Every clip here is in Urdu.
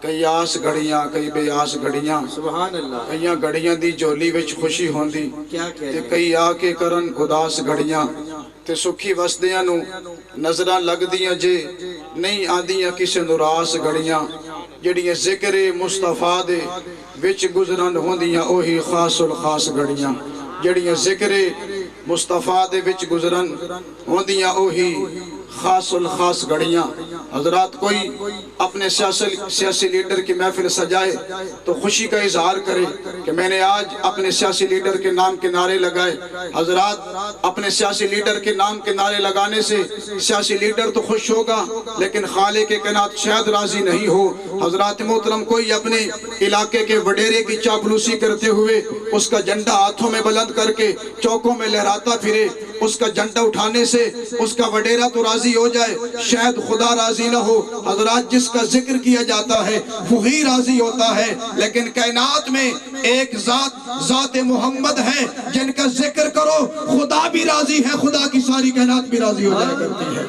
کئی آس گھڑیاں کئی بے آس گھڑیاں سبحان اللہ کئیاں گھڑیاں دی جولی وچ خوشی ہوندی کیا کہہ تے رہے کئی آ کے کرن اداس گھڑیاں تے سکھی وسدیاں نو نظراں لگدیاں جے نہیں آندیاں کسے نراس گھڑیاں جڑیاں ذکر مصطفیٰ دے وچ گزرن ہوندیاں اوہی خاص الخاص گھڑیاں جڑیاں ذکر مصطفیٰ دے وچ گزرن ہوندیاں اوہی خاص الخاص گھڑیاں حضرات کوئی اپنے سیاسی لیڈر کی محفل سجائے تو خوشی کا اظہار کرے کہ میں نے آج اپنے سیاسی لیڈر کے نام کے نعرے لگائے حضرات اپنے سیاسی لیڈر کے نام کے نعرے لگانے سے سیاسی لیڈر تو خوش ہوگا لیکن خالق کائنات شاید راضی نہیں ہو حضرات محترم کوئی اپنے علاقے کے وڈیرے کی چاپلوسی کرتے ہوئے اس کا جھنڈا ہاتھوں میں بلند کر کے چوکوں میں لہراتا پھرے اس کا جھنڈا اٹھانے سے اس کا وڈیرا تو راضی ہو جائے شاید خدا راضی نہ ہو حضرات جس کا ذکر کیا جاتا ہے وہی راضی ہوتا ہے لیکن کائنات میں ایک ذات محمد ہے جن کا ذکر کرو خدا بھی راضی ہے خدا کی ساری کائنات بھی راضی ہو جائے کرتی ہے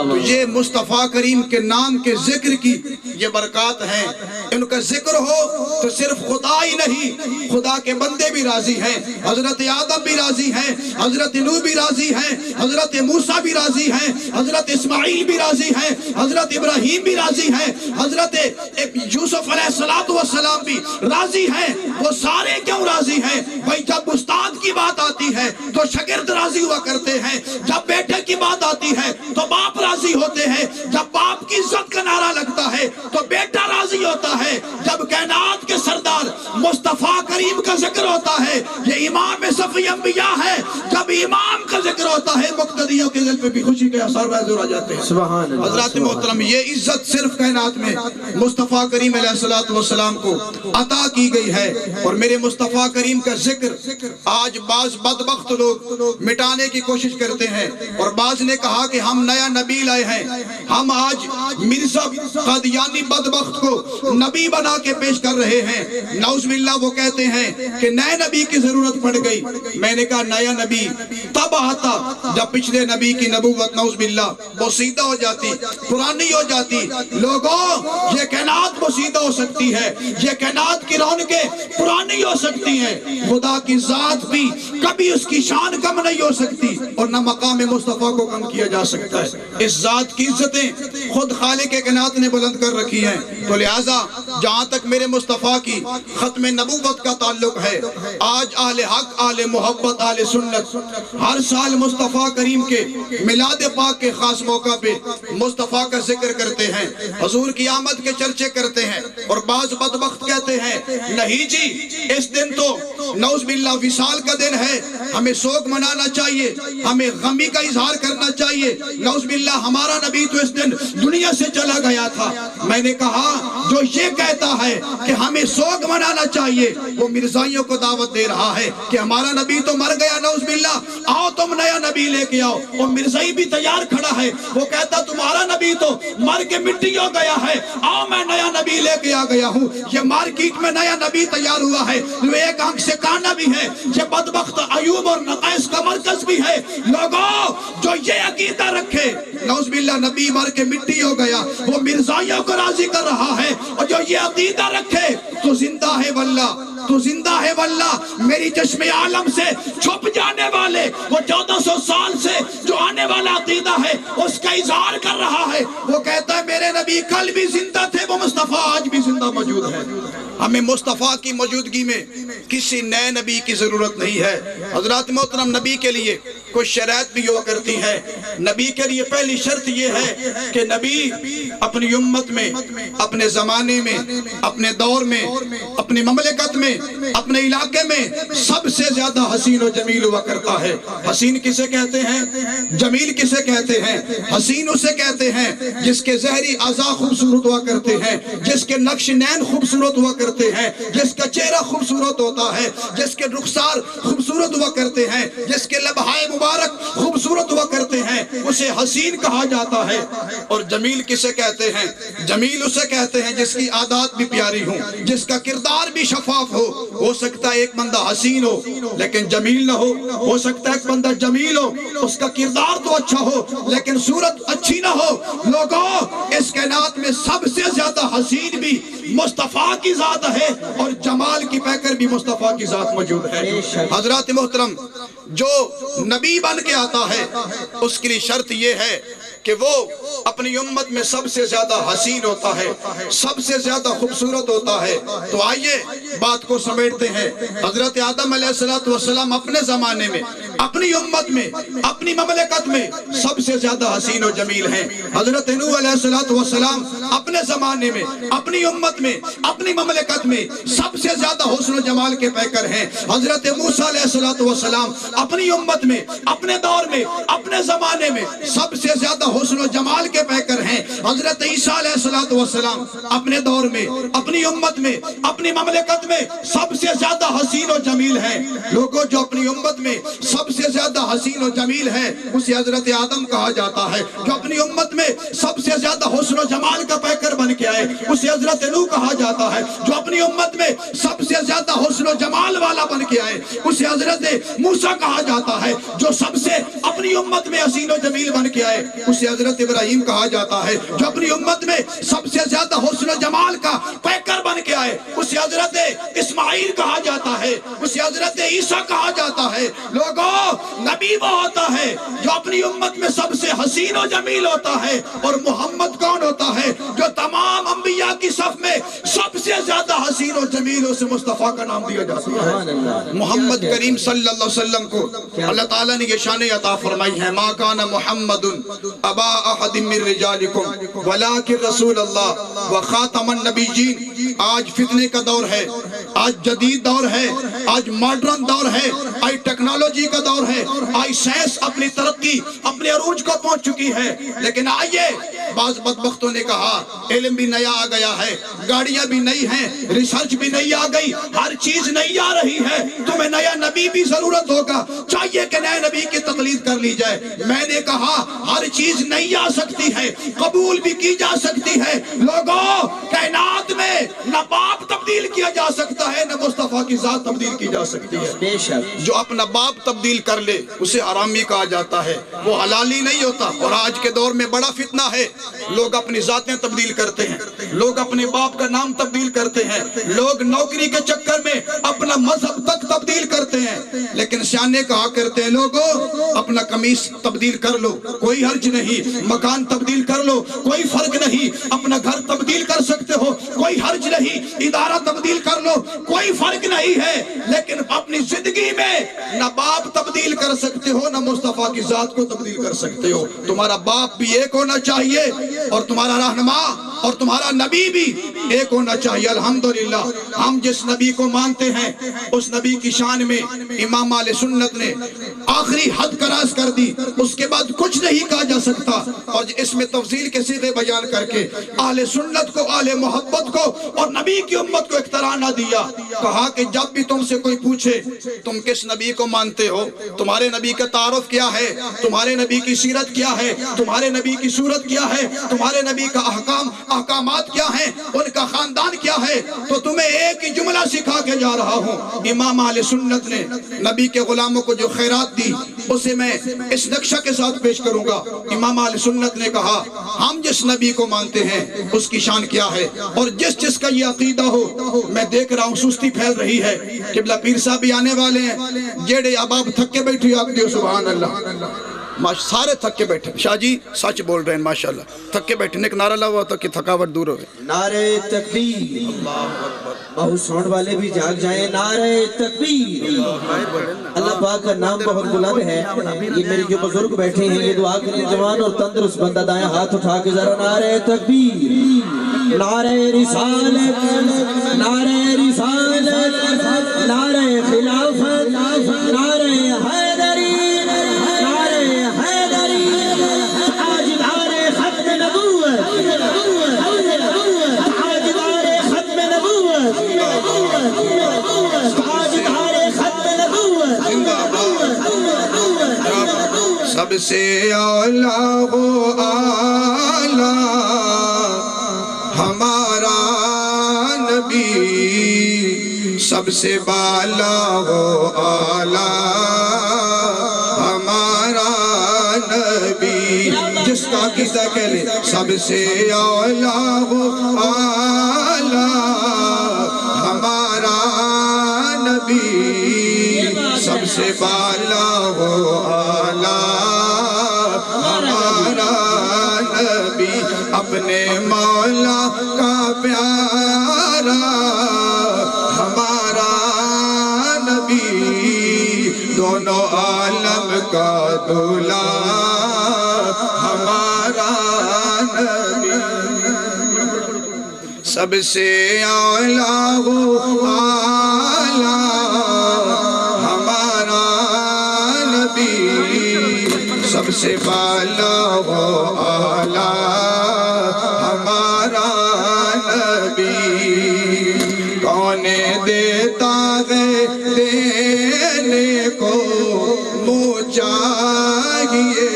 تو یہ مصطفیٰ کریم کے نام کے ذکر کی یہ برکات ہیں ان کا ذکر ہو تو صرف خدا ہی نہیں خدا کے بندے بھی راضی ہیں حضرت آدم بھی راضی ہیں حضرت نوح بھی راضی ہیں حضرت موسیٰ بھی راضی ہیں حضرت اسماعیل بھی راضی ہیں حضرت ابراہیم بھی راضی ہیں حضرت یوسف علیہ السلام بھی راضی ہیں وہ سارے کیوں راضی ہیں بھائی جب استاد کی بات آتی ہے تو شاگرد راضی ہوا کرتے ہیں جب بیٹے کی بات آتی ہے تو باپ راضی ہوتے ہیں جب باپ کی عزت کا نعرہ لگتا ہے تو بیٹا راضی ہوتا ہے جب کائنات کے سردار مصطفیٰ کریم کا ذکر ہوتا ہے یہ امام صفی انبیاء ہے جب امام کا ذکر ہوتا ہے مقتدیوں کے دل پہ بھی خوشی کے اثر واضح آ جاتے ہیں سبحان اللہ حضرات محترم یہ عزت صرف کائنات میں مصطفیٰ کریم علیہ السلام کو عطا کی گئی ہے اور میرے مصطفیٰ کریم کا ذکر آج بعض بدبخت لوگ مٹانے کی کوشش کرتے ہیں اور بعض نے کہا کہ ہم نیا نبی لائے ہیں ہم آج مرزا قادیانی بدبخت کو نبی بنا کے پیش کر رہے ہیں نعوذ باللہ وہ کہتے ہیں کہ نئے نبی کی ضرورت پڑ گئی میں نے کہا نیا نبی تب آتا جب پچھلے نبی کی نبوت نعوذ باللہ بوسیدہ ہو جاتی پرانی ہو جاتی لوگوں یہ کائنات بوسیدہ ہو سکتی ہے یہ کائنات کی رونقیں پرانی ہو سکتی ہیں خدا کی ذات بھی کبھی اس کی شان کم نہیں ہو سکتی اور نہ مقام مصطفیٰ کو کم کیا جا سکتا ہے اس ذات کی عزتیں خود خالق کائنات نے بلند کر رکھی ہیں تو لہٰذا جہاں تک میرے مصطفیٰ کی ختم نبوت کا تعلق ہے آج اہل حق اہل محبت اہل سنت ہر سال مصطفیٰ کریم کے میلاد پاک کے خاص موقع پہ مصطفیٰ کا ذکر کرتے ہیں حضور کی آمد کے چرچے کرتے ہیں اور بعض بدبخت کہتے ہیں نہیں جی اس دن تو نعوذ باللہ وصال کا دن ہے ہمیں سوگ منانا چاہیے ہمیں غمی کا اظہار کرنا چاہیے نعوذ باللہ ہمارا نبی تو اس دن دنیا سے چلا گیا تھا میں نے کہا جو یہ کہتا ہے کہ ہمیں سوگ منانا چاہیے وہ مرزائیوں کو دعوت دے رہا ہے کہ ہمارا نبی تو مر گیا نعوذ باللہ آؤ تم نیا نبی لے کے آؤ اور مرزائی بھی تیار کھڑا ہے وہ کہتا تمہارا نبی تو مر کے مٹی ہو گیا ہے آؤ میں نیا نبی لے کے آ گیا ہوں یہ مارکیٹ میں نیا نبی تیار ہوا ہے جو ایک آنکھ سے کانا بھی ہے یہ بدبخت ایوب اور نقائص کا مرکز بھی ہے لوگوں جو یہ عقیدہ رکھے نعوذ باللہ نبی مر کے مٹی ہو گیا وہ مرزائیوں کو راضی کر رہا ہے اور جو یہ عقیدہ رکھے تو زندہ ہے واللہ تو زندہ ہے واللہ میری چشم عالم سے چھپ جانے والے وہ 1400 سال سے جو آنے والا عقیدہ ہے اس کا اظہار کر رہا ہے وہ کہتا ہے میرے نبی کل بھی زندہ تھے وہ مصطفیٰ آج بھی زندہ موجود ہے ہمیں مصطفیٰ کی موجودگی میں کسی نئے نبی کی ضرورت نہیں ہے حضرات محترم نبی کے لیے کوئی شرائط بھی ہوا کرتی ہے نبی کے لیے پہلی شرط یہ ہے کہ نبی اپنی امت میں اپنے زمانے میں اپنے دور میں اپنی مملکت میں اپنے علاقے میں سب سے زیادہ حسین و جمیل ہوا کرتا ہے حسین کسے کہتے ہیں جمیل کسے کہتے ہیں حسین اسے کہتے ہیں جس کے ظاہری اعضاء خوبصورت ہوا کرتے ہیں جس کے نقش نین خوبصورت ہوا کرتے ہیں جس کا چہرہ خوبصورت ہوتا ہے جس کے رخسار خوبصورت ہوا کرتے ہیں جس کے لبہائے مبارک خوبصورت ہوا کرتے ہیں اسے حسین کہا جاتا ہے۔ اور جمیل کسے کہتے ہیں؟ جمیل اسے کہتے ہیں جس کی عادات بھی پیاری ہوں، جس کا کردار بھی شفاف ہو سکتا ہے ایک بندہ حسین ہو لیکن جمیل نہ ہو سکتا ہے ایک بندہ جمیل ہو اس کا کردار تو اچھا ہو لیکن صورت اچھی نہ ہو۔ لوگوں، اس کائنات میں سب سے زیادہ حسین بھی مصطفیٰ کی ذات ہے اور جمال کی پیکر بھی مصطفیٰ کی ذات موجود ہے۔ حضرات محترم، جو نبی بن کے آتا ہے اس کے لیے شرط یہ ہے کہ وہ اپنی امت میں سب سے زیادہ حسین ہوتا ہے، سب سے زیادہ خوبصورت ہوتا ہے۔ تو آئیے بات کو سمیٹتے ہیں۔ حضرت آدم علیہ السلام اپنے زمانے میں، اپنی امت میں، اپنی مملکت میں سب سے زیادہ حسین و جمیل ہیں۔ حضرت نوح علیہ السلام اپنے زمانے میں، اپنی امت میں، اپنی مملکت میں سب سے زیادہ حسن و جمال کے پیکر ہیں۔ حضرت موسیٰ علیہ السلام اپنی امت میں، اپنے دور میں، اپنے زمانے میں سب سے زیادہ حسن و جمال کے پیکر ہیں۔ حضرت عیسیٰ علیہ السلام اپنے دور میں، اپنی امت میں، اپنی مملکت میں سب سے زیادہ حسین و جمیل ہیں۔ لوگوں، جو اپنی امت میں سب سے زیادہ حسین و جمیل ہے اسے حضرت آدم کہا جاتا ہے۔ جو اپنی امت میں سب سے زیادہ حسن و جمال کا پیکر بن کے آئے اسے حضرت نوح کہا جاتا ہے۔ جو اپنی امت میں سب سے زیادہ حسن و جمال والا بن کے آئے اسے حضرت موسیٰ کہا جاتا ہے۔ جو سب سے اپنی امت میں حسین و جمیل بن کے آئے اسے حضرت ابراہیم کہا جاتا ہے۔ جو اپنی امت میں سب سے زیادہ حسن و جمال کا پیکر بن کے آئے اسے حضرت اسماعیل کہا جاتا ہے، اسے حضرت عیسیٰ کہا جاتا ہے۔ لوگوں، نبی وہ ہوتا ہے جو اپنی امت میں سب سے حسین و جمیل ہوتا ہے۔ اور محمد کون ہوتا ہے؟ جو تمام انبیاء کی صف میں سب سے زیادہ حسین و جمیل، اسے مصطفیٰ کا نام دیا جاتا ہے۔ محمد کریم صلی اللہ علیہ وسلم کو اللہ تعالیٰ نے یہ شان عطا فرمائی ہے، ما کان محمد ابا احد من رجالکم ولکن رسول اللہ وخاتم النبیین۔ آج فتنے کا دور ہے، آج جدید دور ہے، آج ماڈرن دور ہے، آج ٹیکنالوجی کا دور ہے، آج سائنس اپنی ترقی اپنے عروج کو پہنچ چکی ہے۔ لیکن آئیے، بعض بدبختوں نے کہا علم بھی نیا آ گیا ہے، گاڑیاں بھی نئی ہیں، ریسرچ بھی نئی آ گئی، ہر چیز نئی آ رہی ہے، تمہیں نیا نبی بھی ضرورت ہوگا، چاہیے کہ نئے نبی کی تقلید کر لی جائے۔ میں نے کہا ہر چیز نئی آ سکتی ہے، قبول بھی کی جا سکتی ہے۔ لوگوں، کائنات میں نہ باپ تبدیل کیا جا سکتا ہے، نہ مصطفیٰ کی ذات تبدیل کی جا سکتی ہے۔ جو اپنا باپ تبدیل کر لے اسے حرامی کہا جاتا ہے، وہ حلالی نہیں ہوتا۔ اور آج کے دور میں بڑا فتنہ ہے، لوگ اپنی ذاتیں تبدیل کرتے ہیں، لوگ اپنے باپ کا نام تبدیل کرتے ہیں، لوگ نوکری کے چکر میں اپنا مذہب تک تبدیل کرتے ہیں۔ لیکن سیانے کہا کرتے ہیں، لوگوں اپنا قمیص تبدیل کر لو، کوئی حرج نہیں، مکان تبدیل کر لو، کوئی فرق نہیں، اپنا گھر تبدیل کر سکتے ہو، کوئی حرج نہیں، ادارہ تبدیل کر لو، کوئی فرق نہیں ہے۔ لیکن اپنی زندگی میں نہ باپ تبدیل کر سکتے ہو، نہ مصطفیٰ کی ذات کو تبدیل کر سکتے ہو۔ تمہارا باپ بھی ایک ہونا چاہیے اور تمہارا رہنما اور تمہارا نبی بھی ایک ہونا چاہیے۔ الحمدللہ، ہم جس نبی کو مانتے ہیں اس نبی کی شان میں امام اہل سنت نے آخری حد کراس کر دی، اس کے بعد کچھ نہیں کہا جا سکتا۔ اور اس میں تفصیل کے صیغے بیان کر کے اہل سنت کو، اہل محبت کو اور نبی کی امت کو اختراع نہ دیا۔ کہا کہ جب بھی تم سے کوئی پوچھے تم کس نبی کو مانتے ہو، تمہارے نبی کا تعارف کیا ہے، تمہارے نبی کی سیرت کیا ہے، تمہارے نبی کی صورت کیا ہے، تمہارے نبی کا احکامات کیا ہیں، ان کا خاندان کیا ہے، تو تمہیں ایک ہی جملہ سکھا کے جا رہا ہوں۔ امام اہل سنت نے نبی کے غلاموں کو جو خیرات دی اسے میں اس نقشہ کے ساتھ پیش کروں گا۔ امام اہل سنت نے کہا ہم جس نبی کو مانتے ہیں اس کی شان کیا ہے، اور جس کا یہ عقیدہ ہو، میں دیکھ رہا ہوں سستی پھیل رہی ہے، قبلہ پیر صاحب بھی آنے والے ہیں، جیڑے اب آپ تھک کے بیٹھے آپ دیو سبحان اللہ، سارے تھک کے بیٹھے۔ شاہ جی سچ بول رہے ہیں ماشاءاللہ، تھک کے بیٹھے، ایک نعرہ لگا ہوا تھا کہ تھکاوٹ دور ہوئے۔ نعرہ تکبیر، بہت ساؤنڈ والے بھی جاگ جائیں، نعرہ تکبیر۔ اللہ پاک کا نام بہت بلند ہے۔ یہ میرے جو بزرگ بیٹھے ہیں یہ دعا کریں، جوان اور تندرست بندہ دائیں ہاتھ اٹھا کے ذرا نعرہ تکبیر، نعرہ رسالت، نعرہ رسالت، نعرہ خلافت، نعرہ حیدری، سے اولا ہو آلہ ہمارا نبی، سب سے بالا ہو آلہ ہمارا نبی۔ جس کا عقیدہ کہہ لے سب سے اولا ہو آلہ ہمارا نبی، سب سے بالا ہو آلہ ہمارا نبی۔ اپنے مولا کا پیارا ہمارا نبی، دونوں عالم کا دولا ہمارا نبی۔ سب سے اولا ہو آلہ ہمارا نبی، سب سے بالا ہو آلہ ہمارا نبی۔ کون دیتا ہے دینے کو منہ چاہیے،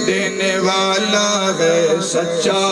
دینے والا ہے سچا